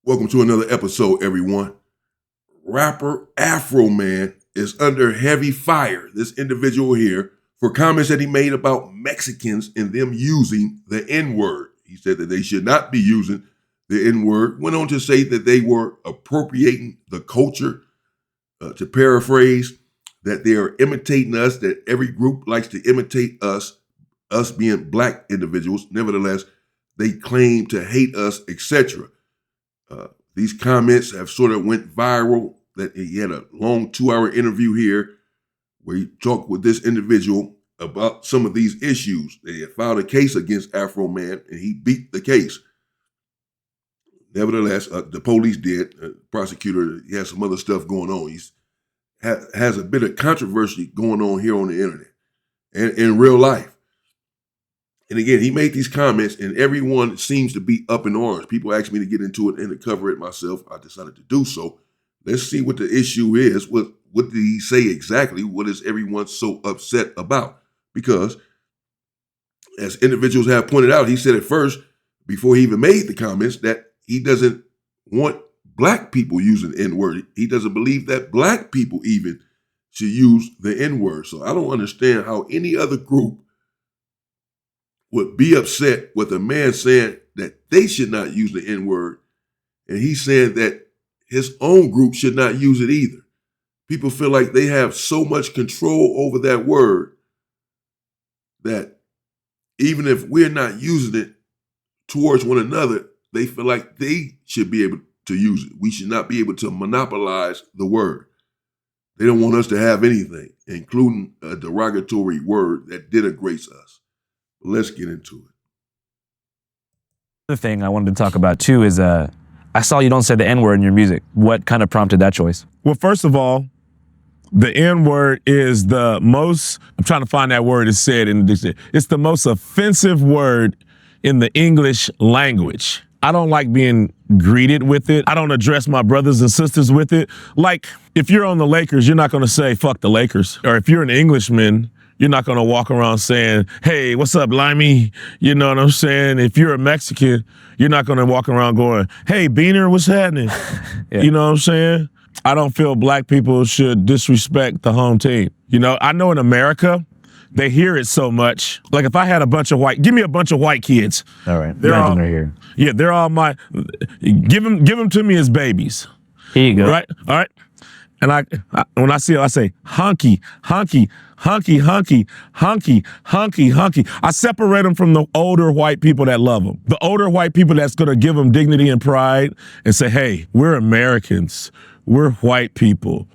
Welcome to another episode, everyone. Rapper Afroman is under heavy fire, this individual here, for comments that he made about Mexicans and them using the N-word. He said that they should not be using the N-word, went on to say that they were appropriating the culture, to paraphrase, that they are imitating us, that every group likes to imitate us being black individuals. Nevertheless, they claim to hate us, etc. These comments have sort of went viral. That he had a long 2-hour interview here where he talked with this individual about some of these issues. They had filed a case against Afroman and he beat the case. Nevertheless, the police did. Prosecutor, he has some other stuff going on. He has a bit of controversy going on here on the internet and in real life. And again, he made these comments and everyone seems to be up in arms. People asked me to get into it and to cover it myself. I decided to do so. Let's see what the issue is. What did he say exactly? What is everyone so upset about? Because as individuals have pointed out, he said at first, before he even made the comments, that he doesn't want black people using the N-word. He doesn't believe that black people even should use the N-word. So I don't understand how any other group would be upset with a man saying that they should not use the N-word, and he's saying that his own group should not use it either. People feel like they have so much control over that word that even if we're not using it towards one another, they feel like they should be able to use it. We should not be able to monopolize the word. They don't want us to have anything, including a derogatory word that denigrates us. Let's get into it. The thing I wanted to talk about too is I saw you don't say the N-word in your music. What kind of prompted that choice? Well, first of all, the N-word is the most, I'm trying to find that word that's said in the dictionary. It's the most offensive word in the English language. I don't like being greeted with it. I don't address my brothers and sisters with it. Like, if you're on the Lakers, you're not gonna say, fuck the Lakers. Or if you're an Englishman, you're not gonna walk around saying, hey, what's up, Limey? You know what I'm saying? If you're a Mexican, you're not gonna walk around going, hey, Beaner, what's happening? Yeah. You know what I'm saying? I don't feel black people should disrespect the home team. You know, I know in America, they hear it so much. Like if I had give me a bunch of white kids. All right, they're all here. Yeah, they're all give them to me as babies. Here you go. Right, all right. And when I see it, I say, honky, honky, honky, honky, honky, honky, honky. I separate them from the older white people that love them. The older white people that's gonna give them dignity and pride and say, hey, we're Americans. We're white people.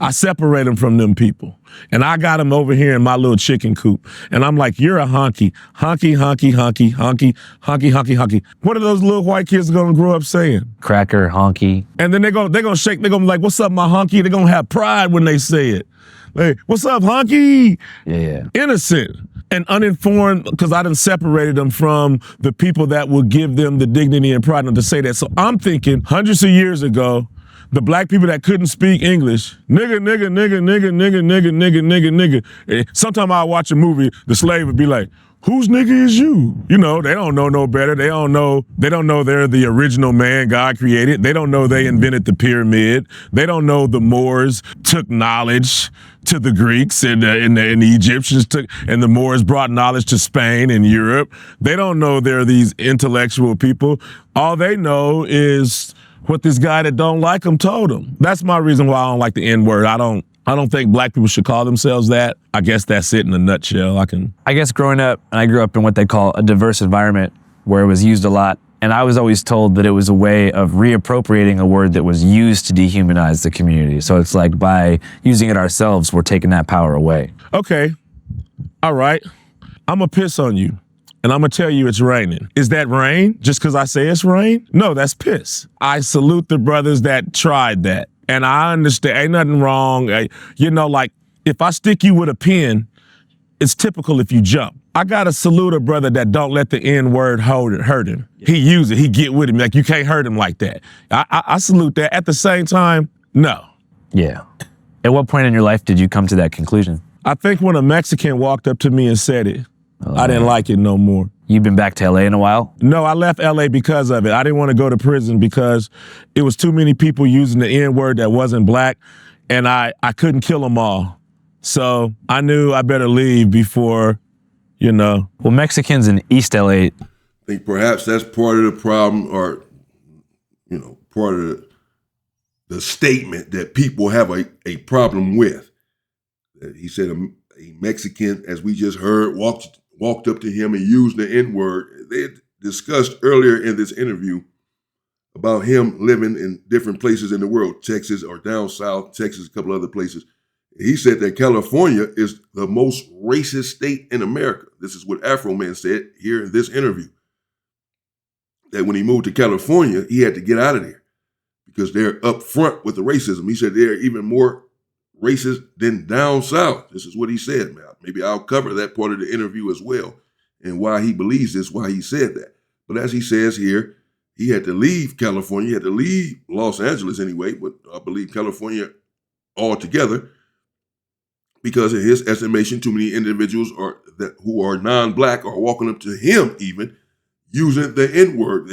I separate them from them people. And I got them over here in my little chicken coop. And I'm like, you're a honky, honky, honky, honky, honky, honky, honky, honky. What are those little white kids gonna grow up saying? Cracker, honky. And then they're gonna shake, they're gonna be like, what's up, my honky? They're gonna have pride when they say it. Hey, what's up, honky? Yeah. Innocent and uninformed, because I done separated them from the people that will give them the dignity and pride to say that. So I'm thinking hundreds of years ago, the black people that couldn't speak English, nigga, nigga, nigga, nigga, nigga, nigga, nigga, nigga, nigga. Sometime I watch a movie, the slave would be like, whose nigga is you? You know, they don't know no better. They don't know they're the original man God created. They don't know they invented the pyramid. They don't know the Moors took knowledge to the Greeks and the Egyptians and the Moors brought knowledge to Spain and Europe. They don't know they're these intellectual people. All they know is what this guy that don't like them told them. That's my reason why I don't like the N-word. I don't think black people should call themselves that. I guess that's it in a nutshell. I guess growing up, and I grew up in what they call a diverse environment where it was used a lot. And I was always told that it was a way of reappropriating a word that was used to dehumanize the community. So it's like by using it ourselves, we're taking that power away. Okay, all right. I'm gonna piss on you. And I'm gonna tell you it's raining. Is that rain just because I say it's rain? No, that's piss. I salute the brothers that tried that. And I understand, ain't nothing wrong. You know, like if I stick you with a pin, it's typical if you jump. I gotta salute a brother that don't let the N-word hurt him. He use it, he get with him. Like you can't hurt him like that. I salute that. At the same time, no. Yeah. At what point in your life did you come to that conclusion? I think when a Mexican walked up to me and said it, I didn't like it no more. You've been back to LA in a while? No, I left LA because of it. I didn't want to go to prison because it was too many people using the N-word that wasn't black, and I couldn't kill them all. So I knew I better leave before, Well, Mexicans in East LA. I think perhaps that's part of the problem, or, part of the statement that people have a problem with. He said a Mexican, as we just heard, walked up to him and used the N-word. They had discussed earlier in this interview about him living in different places in the world, Texas or down south, Texas, a couple other places. He said that California is the most racist state in America. This is what Afroman said here in this interview. That when he moved to California, he had to get out of there because they're up front with the racism. He said they're even more racist than down south. This is what he said, man. Maybe I'll cover that part of the interview as well and why he believes this, why he said that. But as he says here, he had to leave California. He had to leave Los Angeles anyway, but I believe California altogether, because in his estimation, too many individuals who are non-black are walking up to him even using the N-word.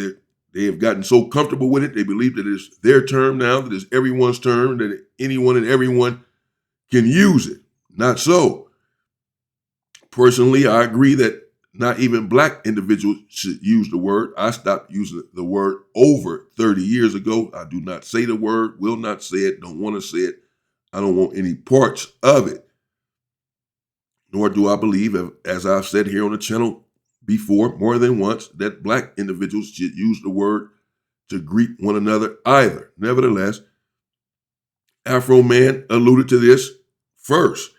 They have gotten so comfortable with it, they believe that it's their term now, that it's everyone's term, that anyone and everyone can use it. Not so. Personally, I agree that not even black individuals should use the word. I stopped using the word over 30 years ago. I do not say the word, will not say it, don't want to say it. I don't want any parts of it. Nor do I believe, as I've said here on the channel before, more than once, that black individuals should use the word to greet one another either. Nevertheless, Afroman alluded to this first.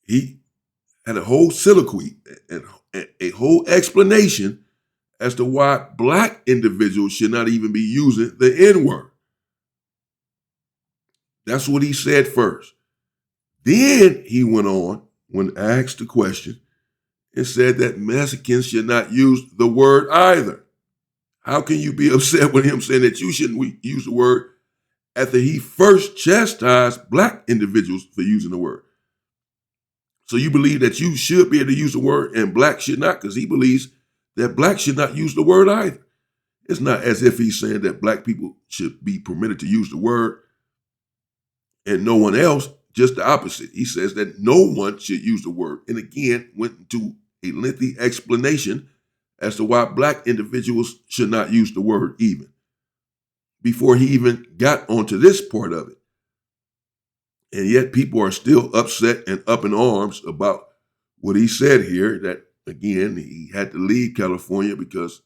He had a whole soliloquy and a whole explanation as to why black individuals should not even be using the N-word. That's what he said first. Then he went on, when asked the question, and said that Mexicans should not use the word either. How can you be upset with him saying that you shouldn't use the word after he first chastised black individuals for using the word? So you believe that you should be able to use the word and black should not, because he believes that black should not use the word either. It's not as if he's saying that black people should be permitted to use the word and no one else, just the opposite. He says that no one should use the word. And again, went into a lengthy explanation as to why black individuals should not use the word even, before he even got onto this part of it. And yet people are still upset and up in arms about what he said here, that, again, he had to leave California because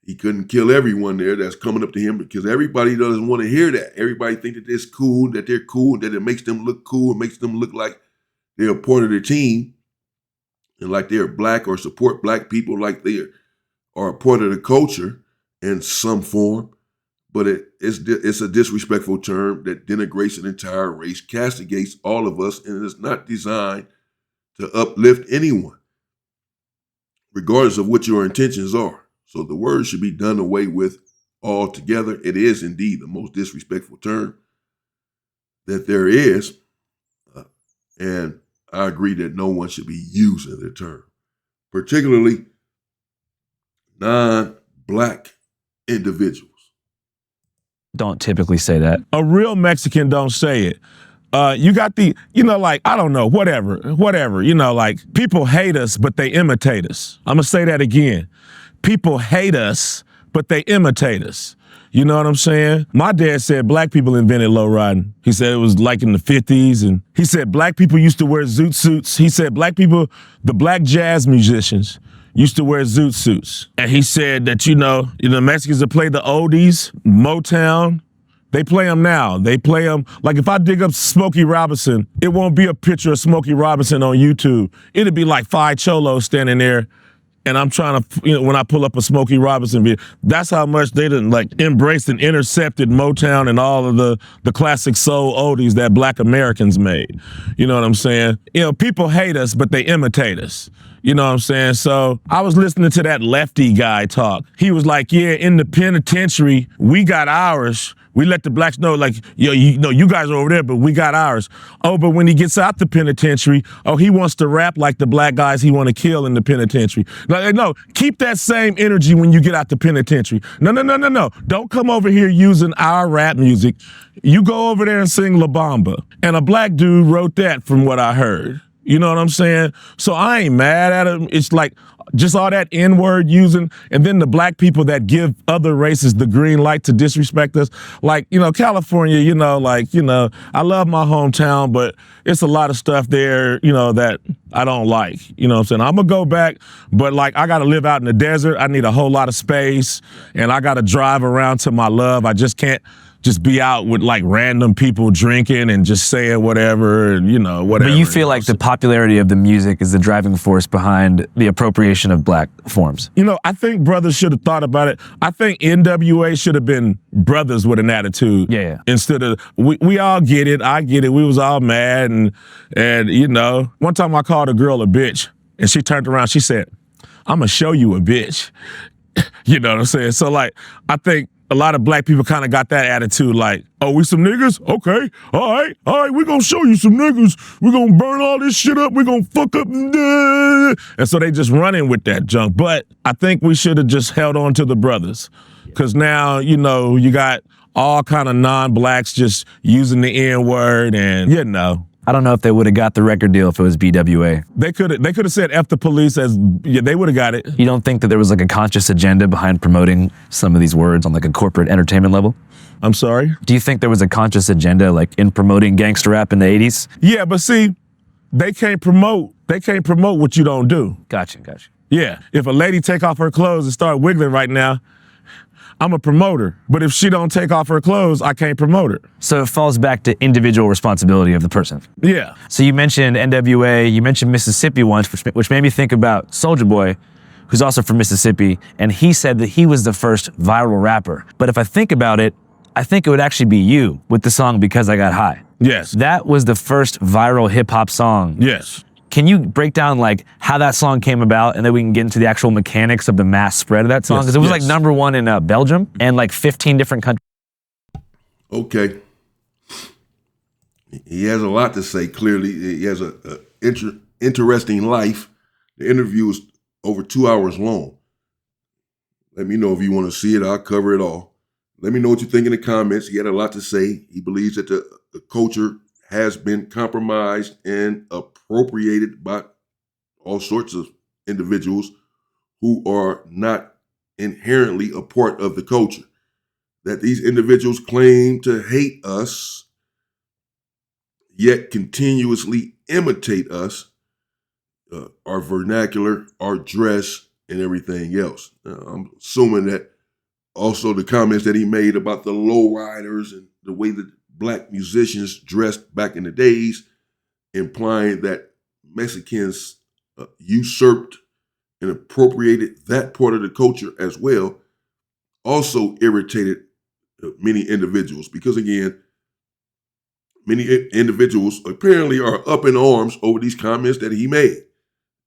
he couldn't kill everyone there that's coming up to him, because everybody doesn't want to hear that. Everybody thinks that it's cool, that they're cool, that it makes them look cool, it makes them look like they're a part of the team and like they're black or support black people, like they are a part of the culture in some form. But it's a disrespectful term that denigrates an entire race, castigates all of us, and it's not designed to uplift anyone, regardless of what your intentions are. So the word should be done away with altogether. It is indeed the most disrespectful term that there is. And I agree that no one should be using the term, particularly non-black individuals. Don't typically say that. a real Mexican don't say it. You got the, I don't know, whatever, people hate us, but they imitate us. I'm going to say that again. People hate us, but they imitate us. You know what I'm saying? My dad said black people invented low riding. He said it was like in the 50s. And he said black people used to wear zoot suits. He said black people, the black jazz musicians, used to wear zoot suits. And he said that, Mexicans that play the oldies, Motown, they play them now. They play them, like if I dig up Smokey Robinson, it won't be a picture of Smokey Robinson on YouTube. It'll be like five cholos standing there. And I'm trying to, when I pull up a Smokey Robinson video, that's how much they done embraced and intercepted Motown and all of the classic soul oldies that black Americans made. You know what I'm saying? People hate us, but they imitate us. You know what I'm saying? So I was listening to that Lefty guy talk. He was like, yeah, in the penitentiary, we got ours. We let the blacks know, like, yo, you know, you guys are over there, but we got ours. Oh, but when he gets out the penitentiary, oh, he wants to rap like the black guys he want to kill in the penitentiary. No, keep that same energy when you get out the penitentiary. No. Don't come over here using our rap music. You go over there and sing La Bamba. And a black dude wrote that from what I heard. You know what I'm saying? So I ain't mad at him. It's like just all that N-word using, and then the black people that give other races the green light to disrespect us. Like, you know, California, you know, like, you know, I love my hometown, but it's a lot of stuff there, you know, that I don't like. You know what I'm saying? I'm gonna go back, but like I gotta live out in the desert. I need a whole lot of space, and I gotta drive around to my love. I just can't just be out with like random people drinking and just saying whatever and, you know, whatever. But you feel like the popularity of the music is the driving force behind the appropriation of black forms. You know, I think brothers should have thought about it. I think NWA should have been brothers with an attitude. Yeah. Instead of, we all get it. I get it. We was all mad. And you know, one time I called a girl a bitch and she turned around. She said, I'm going to show you a bitch. You know what I'm saying? So like, I think a lot of black people kind of got that attitude like, oh, we some niggas? Okay, all right, we're going to show you some niggas. We're going to burn all this shit up. We're going to fuck up. And so they just running with that junk. But I think we should have just held on to the brothers. Because now, you know, you got all kind of non-blacks just using the N-word and, you know. I don't know if they would have got the record deal if it was BWA. They could have said F the police as, yeah, they would have got it. You don't think that there was like a conscious agenda behind promoting some of these words on like a corporate entertainment level? I'm sorry? Do you think there was a conscious agenda like in promoting gangster rap in the 80s? Yeah, but see, they can't promote what you don't do. Gotcha. Yeah, if a lady take off her clothes and start wiggling right now, I'm a promoter. But if she don't take off her clothes, I can't promote her. So it falls back to individual responsibility of the person. Yeah. So you mentioned NWA, you mentioned Mississippi once, which made me think about Soulja Boy, who's also from Mississippi, and he said that he was the first viral rapper. But if I think about it, I think it would actually be you with the song Because I Got High. Yes. That was the first viral hip hop song. Yes. Can you break down like how that song came about, and then we can get into the actual mechanics of the mass spread of that song? Because it was like #1 in Belgium and like 15 different countries. Okay. He has a lot to say, clearly. He has a interesting life. The interview is over 2 hours long. Let me know if you want to see it. I'll cover it all. Let me know what you think in the comments. He had a lot to say. He believes that the culture has been compromised and appropriated by all sorts of individuals who are not inherently a part of the culture. That these individuals claim to hate us, yet continuously imitate us, our vernacular, our dress, and everything else. I'm assuming that also the comments that he made about the lowriders and the way that black musicians dressed back in the days, implying that Mexicans usurped and appropriated that part of the culture as well, also irritated many individuals. Because again, many individuals apparently are up in arms over these comments that he made.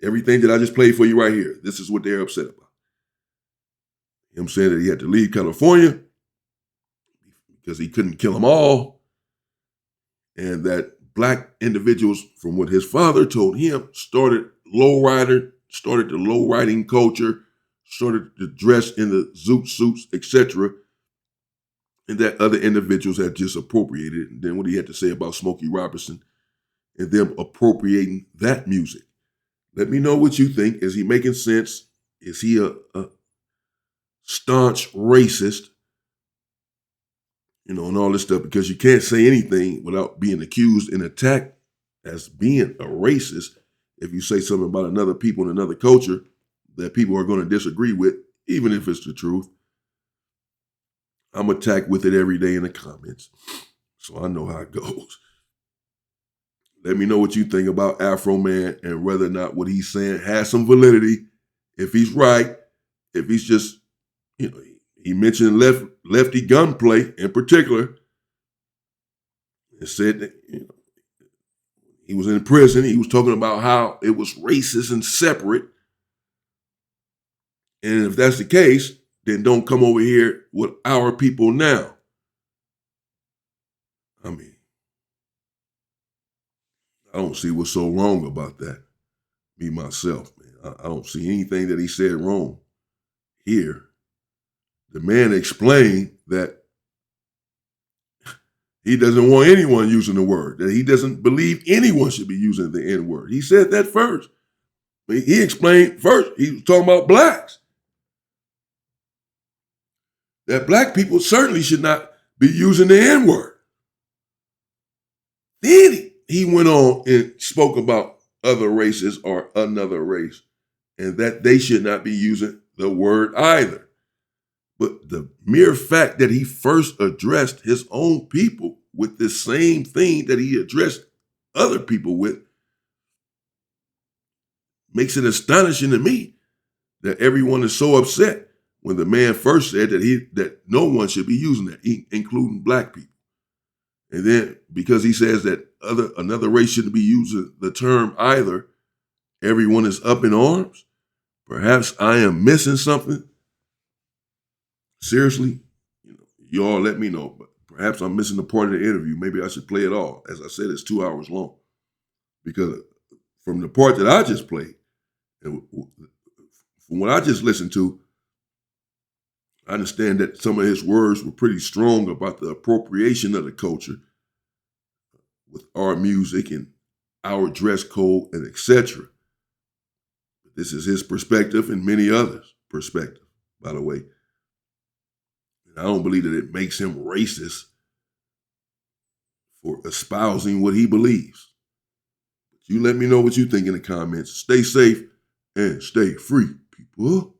Everything that I just played for you right here, this is what they're upset about. Him saying that he had to leave California because he couldn't kill them all. And that black individuals, from what his father told him, started the lowriding culture, started to dress in the zoot suits, etc. And that other individuals had just appropriated it. And then what he had to say about Smokey Robinson and them appropriating that music. Let me know what you think. Is he making sense? Is he a staunch racist? You know, and all this stuff, because you can't say anything without being accused and attacked as being a racist if you say something about another people in another culture that people are going to disagree with, even if it's the truth. I'm attacked with it every day in the comments, so I know how it goes. Let me know what you think about Afroman and whether or not what he's saying has some validity. If he's right, if he's just, you know, he mentioned Lefty Gunplay in particular, and said that, you know, He was in prison. He was talking about how it was racist and separate. And if that's the case, then don't come over here with our people now. I mean, I don't see what's so wrong about that. Me, myself, man. I don't see anything that he said wrong here. The man explained that he doesn't want anyone using the word, that he doesn't believe anyone should be using the N-word. He said that first. He explained first, he was talking about blacks. That black people certainly should not be using the N-word. Then he went on and spoke about other races or another race, and that they should not be using the word either. But the mere fact that he first addressed his own people with the same thing that he addressed other people with makes it astonishing to me that everyone is so upset when the man first said that no one should be using that, including black people. And then because he says that another race shouldn't be using the term either, everyone is up in arms. Perhaps I am missing something. Seriously, you all let me know. But perhaps I'm missing the part of the interview. Maybe I should play it all. As I said, it's 2 hours long. Because from the part that I just played, and from what I just listened to, I understand that some of his words were pretty strong about the appropriation of the culture with our music and our dress code and etc. This is his perspective and many others' perspective, by the way. And I don't believe that it makes him racist for espousing what he believes. But you let me know what you think in the comments. Stay safe and stay free, people.